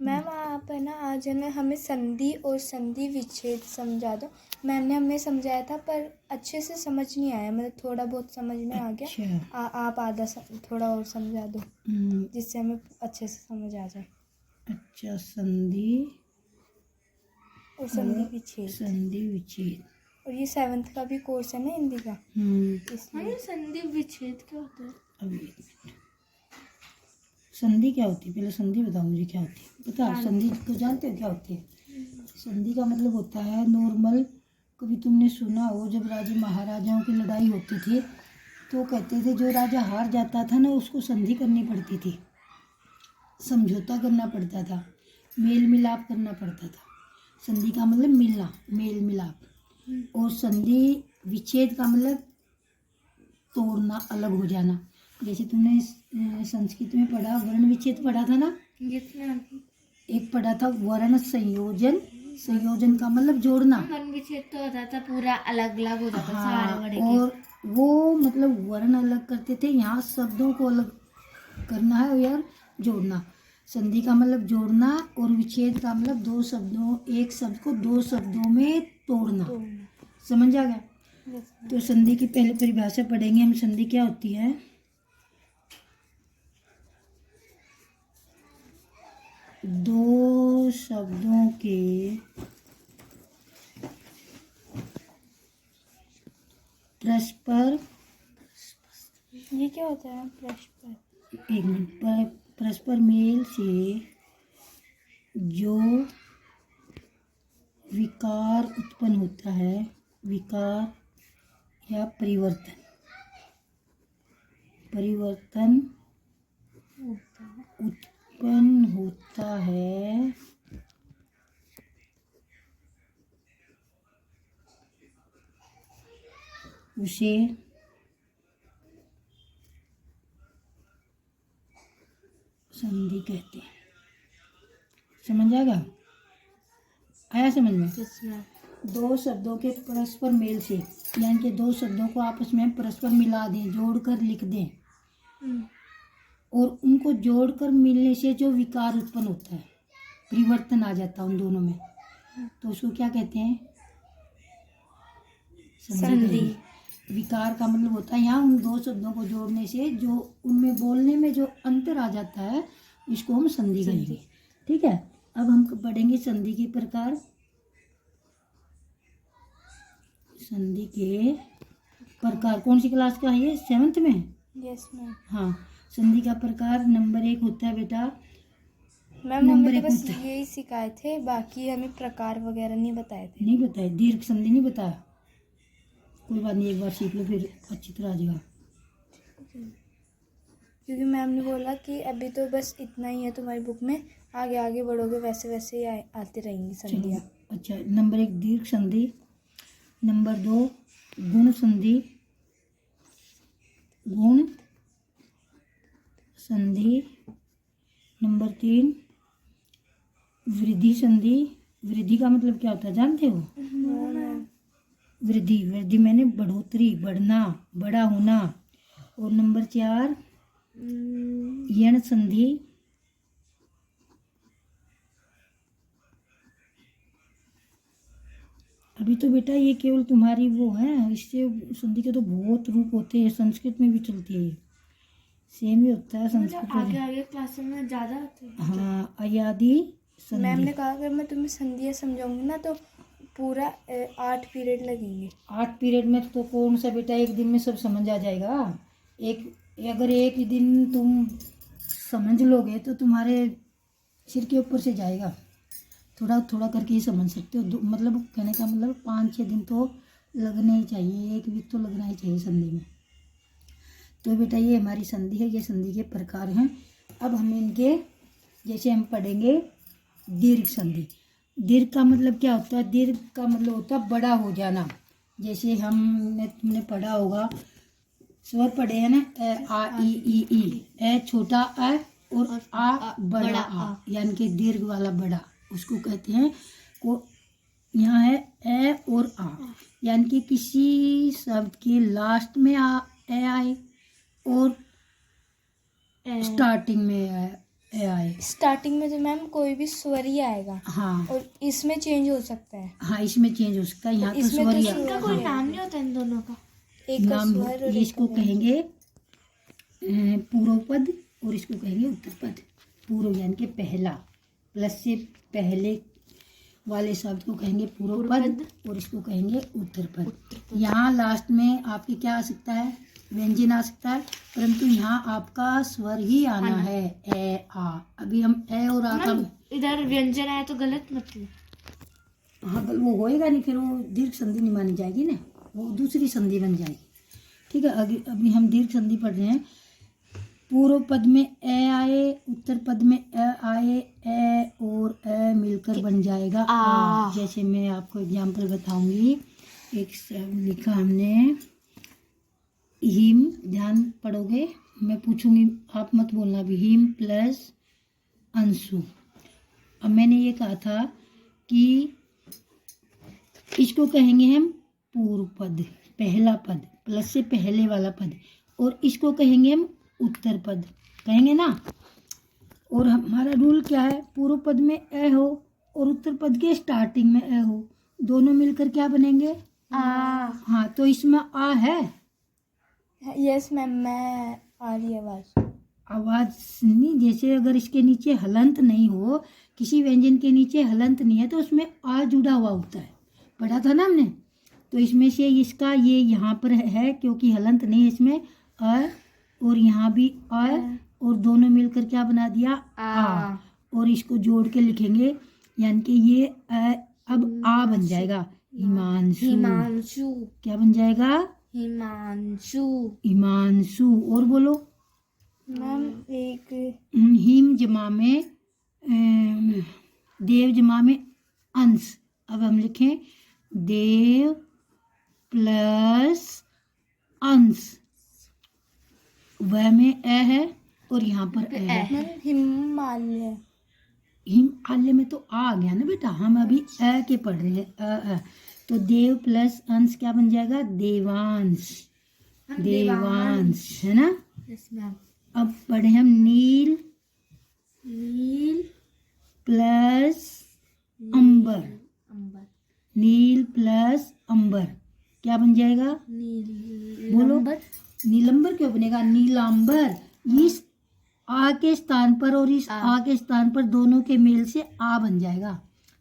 Ma'am आप है ना आज है ना हमें संधि और संधि विच्छेद समझा दो। मैम ने हमें समझाया था पर अच्छे से समझ नहीं आया, मतलब थोड़ा बहुत समझ में आ गया। अच्छा। आप आधा थोड़ा और समझा दो जिससे हमें अच्छे से समझ आ जाए। अच्छा, संधि और संधि विच्छेद। संधि विच्छेद। और ये 7th का भी कोर्स है ना हिंदी का, इसलिए। संधि विच्छेद क्या होता है? अभी एक मिनट, संधि क्या होती है? पहले संधि बताओ मुझे, क्या होती है? बता, संधि को जानते हो क्या होती है? संधि का मतलब होता है नॉर्मल, कभी तुमने सुना हो जब राजे महाराजाओं की लड़ाई होती थी तो कहते थे जो राजा हार जाता था ना उसको संधि करनी पड़ती थी, समझौता करना पड़ता था, मेल मिलाप करना पड़ता था। संधि का मतलब मिलना, मेल मिलाप। और संधि विच्छेद का मतलब तोड़ना, अलग हो जाना। जैसे तुमने संस्कृत में पढ़ा, वर्ण विच्छेद पढ़ा था ना, एक पढ़ा था वर्ण संयोजन। संयोजन का मतलब जोड़ना। वर्ण विच्छेद तो होता था पूरा अलग अलग हो जाता था सारे वर्ड के। और वो मतलब वर्ण अलग करते थे, यहाँ शब्दों को अलग करना है यार, जोड़ना। संधि का मतलब जोड़ना और विच्छेद का मतलब दो शब्दों, एक शब्द को दो शब्दों में तोड़ना। समझ आ गया? तो संधि की पहले परिभाषा पढ़ेंगे हम। संधि क्या होती है? दो शब्दों के परस्पर, ये क्या होता है परस्पर? एक मिनट, परस्पर मेल से जो विकार उत्पन्न होता है, विकार या परिवर्तन, परिवर्तन उत्पन्न होता है, उसे संधि कहते हैं। समझ आएगा? आया समझ में? दो शब्दों के परस्पर मेल से, यानी कि दो शब्दों को आपस में परस्पर मिला दें, जोड़कर लिख दें, और उनको जोड़कर मिलने से जो विकार उत्पन्न होता है, परिवर्तन आ जाता है उन दोनों में, तो उसको क्या कहते हैं? संधि। विकार का मतलब होता है यहाँ उन दो शब्दों को जोड़ने से जो उनमें बोलने में जो अंतर आ जाता है, इसको हम संधि कहेंगे। ठीक है, अब हम पढ़ेंगे संधि के प्रकार। संधि के प्रकार कौन सी क्लास का है ये? 7th में? Yes ma'am. हाँ, संधि का प्रकार नंबर 1 होता है बेटा। मैम हमें तो बस यही सिखाए थे, बाकी हमें प्रकार वगैरह नहीं बताए थे। नहीं बताए? दीर्घ संधि नहीं बताया? कोई बात नहीं, एक बार सीख लो फिर अच्छी तरह आ जाएगा। क्योंकि मैम ने बोला कि अभी तो बस इतना ही है तुम्हारी बुक में, आगे आगे बढ़ोगे वैसे वैसे ही आती रहेंगी संधियाँ। अच्छा, नंबर 1 दीर्घ संधि, नंबर 2 गुण संधि, गुण संधि, नंबर 3 वृद्धि संधि। वृद्धि का मतलब क्या होता है जानते हो? वृद्धि, वृद्धि मैंने बढ़ोतरी, बढ़ना, बड़ा होना। और नंबर 4 यण संधि, अभी तो बेटा ये केवल तुम्हारी वो है, इससे संधि के तो बहुत रूप होते हैं, संस्कृत में भी चलती है, सेम ही होता है संस्कृत में। आगे आगे क्लास में ज्यादा होते हैं। हाँ, अयादि संधि। मैम ने कहा अगर मैं तुम्हें संधियाँ समझाऊंगी ना तो पूरा 8 पीरियड लगेंगे। 8 पीरियड में तो कौन सा बेटा एक दिन में सब समझ आ जाएगा? अगर एक ही दिन तुम समझ लोगे तो तुम्हारे सिर के ऊपर से जाएगा। थोड़ा थोड़ा करके ही समझ सकते हो। मतलब कहने का मतलब 5-6 दिन तो लगने ही चाहिए, एक वीक तो लगना ही चाहिए संधि में। तो बेटा ये हमारी संधि है, ये संधि के प्रकार हैं। अब हम इनके जैसे हम पढ़ेंगे दीर्घ संधि। दीर्घ का मतलब क्या होता है? दीर्घ का मतलब होता है बड़ा हो जाना। जैसे तुमने पढ़ा होगा, स्वर पढ़े हैं ना, ए आ ई। ए छोटा ए और आ बड़ा आ, यानी कि दीर्घ वाला बड़ा, उसको कहते हैं को। यहाँ है ए और आ, यानी कि किसी शब्द के लास्ट में ए आए और स्टार्टिंग में ए आए। स्टार्टिंग में तो मैम कोई भी स्वर ही आएगा हाँ और इसमें चेंज हो सकता है। हाँ, इसमें चेंज हो सकता है। यहाँ तो इसमें स्वर तो ही स्वर इनका कोई नाम नहीं होता इन दोनों का? एक का नाम स्वर और इसको कहेंगे पूर्व पद और इसको कहेंगे उत्तर पद। पूर्व यानी कि पहला, प्लस से पहले वाले शब्द को कहेंगे पूर्व पद और इसको कहेंगे उत्तर पद। यहाँ लास्ट में आपके क्या आ सकता है, व्यंजन आ सकता है, परंतु यहाँ आपका स्वर ही आना है, ए आ। अभी हम ए और आ का इधर व्यंजन आया तो गलत मतलब? हाँ वो होएगा नहीं, फिर वो दीर्घ संधि नहीं मानी जाएगी ना, वो दूसरी संधि बन जाएगी। ठीक है, अभी हम दीर्घ संधि पढ़ रहे हैं। पूर्व पद में ए आए, उत्तर पद में ए आए, ए और ए मिलकर बन जाएगा आ। जैसे मैं आपको एग्जांपल बताऊंगी। एक शब्द लिखा हमने हिम, ध्यान पढ़ोगे, मैं पूछूंगी आप मत बोलना भी। Him plus Anshu. अब मैंने ये कहा था कि इसको कहेंगे हम पूर्व पद, पहला पद, प्लस से पहले वाला पद, और इसको कहेंगे हम उत्तर पद, कहेंगे ना। और हमारा रूल क्या है, पूर्व पद में ए हो और उत्तर पद के स्टार्टिंग में ए हो, दोनों मिलकर क्या बनेंगे, आ। हाँ, तो इसमें आ है। यस मैम, मैं आ रही है आवाज। आवाज नहीं, जैसे अगर इसके नीचे हलंत नहीं हो, किसी व्यंजन के नीचे हलंत नहीं है तो उसमें आ जुड़ा हुआ होता है, पढ़ा था ना हमने। तो इसमें से इसका ये यहाँ पर है क्योंकि हलंत नहीं है इसमें, अ, और यहाँ भी अ, और दोनों मिलकर क्या बना दिया, आ। और इसको जोड़ के लिखेंगे, यानी कि ये अब आ बन जाएगा, हिमांशु। हिमांशु। क्या बन जाएगा, हिमांशु। हिमांशु। और बोलो मैम एक हिम जमा में देव जमा में अंश। अब हम लिखें देव प्लस अंश, वह में ए है और यहाँ पर ए है। मैम हिमालय। हिमालय में तो आ गया ना बेटा, हम अभी ए के पढ़ रहे हैं, तो देव प्लस अंश क्या बन जाएगा, देवांश, देवांश, है ना। Yes ma'am. अब पढ़े हम नील, नील प्लस अंबर, अंबर। नील प्लस अंबर क्या बन जाएगा, नील बोलो, नीलंबर क्यों बनेगा, नीलांबर। इस आ के स्थान पर और इस आ के स्थान पर दोनों के मेल से आ बन जाएगा,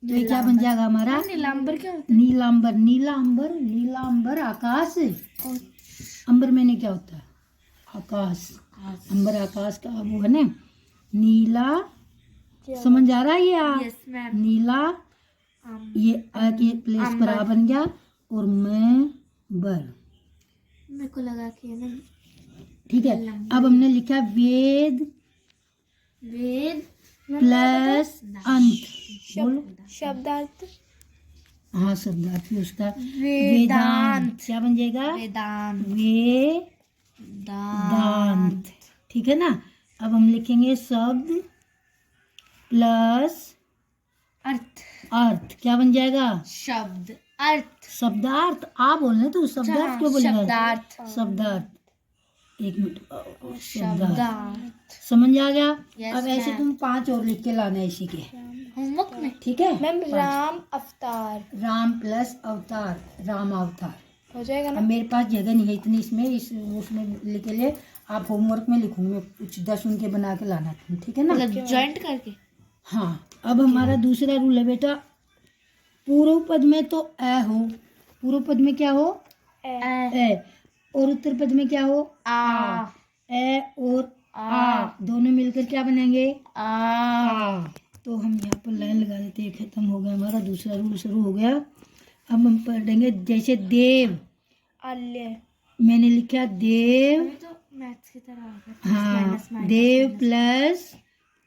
तो ये क्या बन जाएगा हमारा, नीलांबर क्यों? नीलांबर। नीलांबर, नीलांबर आकाश, अंबर में नहीं क्या होता है, आकाश। अंबर आकाश का वो है ना, नीला, समझ आ रहा है ये आ, यस मैम। नीला, ये आ के प्लेस पर आ बन गया, और मैं बर, मेरे को लगा कि है ना। ठीक है। अब हमने लिखा वेद वेद प्लस अंत, बोलो, शब्दार्थ। हाँ शब्दार्थ भी उसका, वेदांत। क्या बन जाएगा, वेदांत। वेदांत, ठीक है ना। अब हम लिखेंगे शब्द प्लस अर्थ। अर्थ, क्या बन जाएगा, शब्द अर्थ। शब्दार्थ। आ बोलने तो शब्दार्थ क्यों बोलेगा, शब्दार्थ। शब्दार्थ। एक मिनट, शब्दार्थ, शब्दार्थ। समझ आ गया। Yes, अब ऐसे ma'am. तुम 5 और लिख के लाना है इसी के, होमवर्क में। ठीक है। मैम 5। राम अवतार राम प्लस अवतार, राम अवतार। हो जाएगा अब ना। मेरे पास जगह नहीं है इतनी इसमें, इस उसमें लिख के ले, आप होमवर्क में लिखूंगी, कुछ 10 उनके बना के लाना तुम, ठीक है ना। मतलब जॉइंट करके। हाँ, अब हमारा दूसरा रूल है बेटा, पूर्व पद में तो ए हो, पूर्व पद में क्या हो, ए, और उत्तर पद में क्या हो, आ। ए और आ दोनों मिलकर क्या बनेंगे, आ। तो हम यहाँ पर लाइन लगा देते हैं, खत्म हो गया हमारा दूसरा रूल, शुरू हो गया। अब हम पढ़ेंगे जैसे देव, आल्य। मैंने लिखा देव, अभी तो मैथ्स की तरह आ गया। हाँ, देव प्लस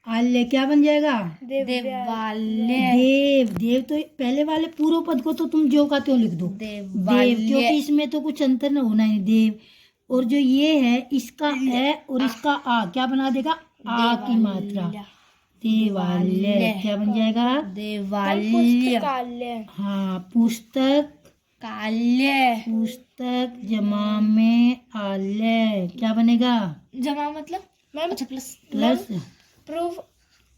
आल्य क्या बन जाएगा, देवालय। देव। देव तो पहले वाले पूर्व पद को तो तुम जो का त्यों लिख दो, देव, क्योंकि इसमें तो कुछ अंतर न होना है, देव। और जो ये है इसका ए और इसका आ क्या बना देगा, आ की मात्रा, देवालय क्या बन जाएगा, देवालय। पुस्तकालय। हाँ, पुस्तक काल्य। पुस्तक जमा में आलय क्या बनेगा, जमा मतलब मैम अच्छा प्लस। प्लस प्रूफ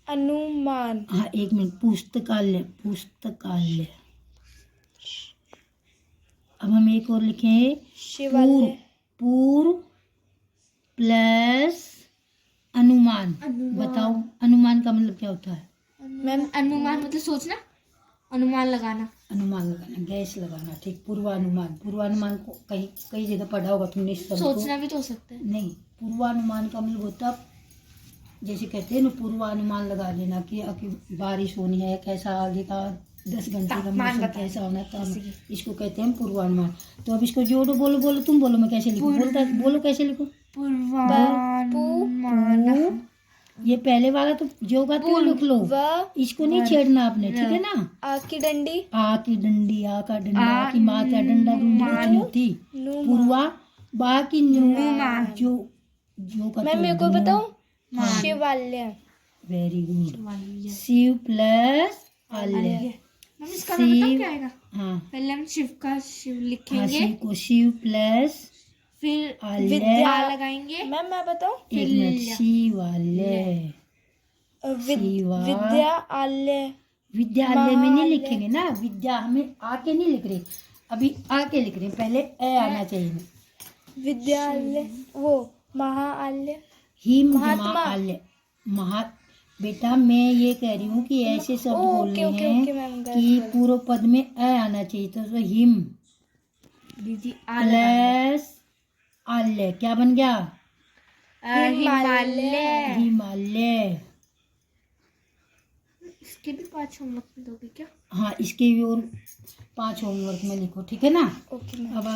अनुमान, हाँ, एक मिनट, पुस्तकालय, पुस्तकालय। अब हम एक और लिखें, शिवालय, पूर्व प्लस अनुमान। बताओ अनुमान का मतलब क्या होता है? मैम अनुमान मतलब सोचना, अनुमान लगाना। अनुमान लगाना, गैस लगाना, ठीक। पूर्वानुमान, पूर्वानुमान को कहीं कई जगह पढ़ा होगा तुमने इस शब्द को। सोचना भी तो हो सकता है। नहीं, पूर्वानुमान का मतलब होता, जैसे कहते हैं ना, पूर्वानुमान लगा लेना कि बारिश होनी है, कैसा आगे का 10 घंटे का तापमान मौसम बताना, कैसा होना है, जैसे कि। इसको कहते हैं पूर्वानुमान। तो अब इसको जोड़ो, बोलो बोलो, तुम बोलो, मैं कैसे लिखूं? बोलो कैसे लिखूं? पूर्वानुमान। ये पहले वाला तो जो का तुम लिख लो, इसको नहीं छेड़ना आपने, ठीक है ना? आ की डंडी, आ की डंडी, आ का डंडा, आ की माँ का डंडा, डूंडी कुछ नहीं होती। पूर्वा, बा की जो का मैं मेरे को बताऊं, Shivalaya, very good. Shiv plus आल्य। मम्मी इसका नाम बताओ क्या आएगा? हाँ, पहले हम शिव का शिव हाँ, लिखेंगे, शिव को शिव प्लस फिर आल्य। विद्या लगाएंगे, मैम मैं बताऊं, एक मिनट, शिवालय, विद्यालय, विद्यालय में नहीं लिखेंगे ना, विद्या हमें आके नहीं लिख रहे, अभी आके लिख रहे हैं, पहले ए आना चाहिए। विद्यालय, वो महाआलय, हिम महात्मा। आल्य, बेटा मैं ये कह रही हूँ कि ऐसे शब्द बोलने हैं कि पूर्व पद में ए आना चाहिए, तो हिम दीदी प्लस आल्य क्या बन गया? हिमालय। हिमालय। इसके भी 5 होमवर्क में दोगे क्या? हाँ, इसके भी और 5 होमवर्क में लिखो, ठीक है ना? Okay ma'am. अब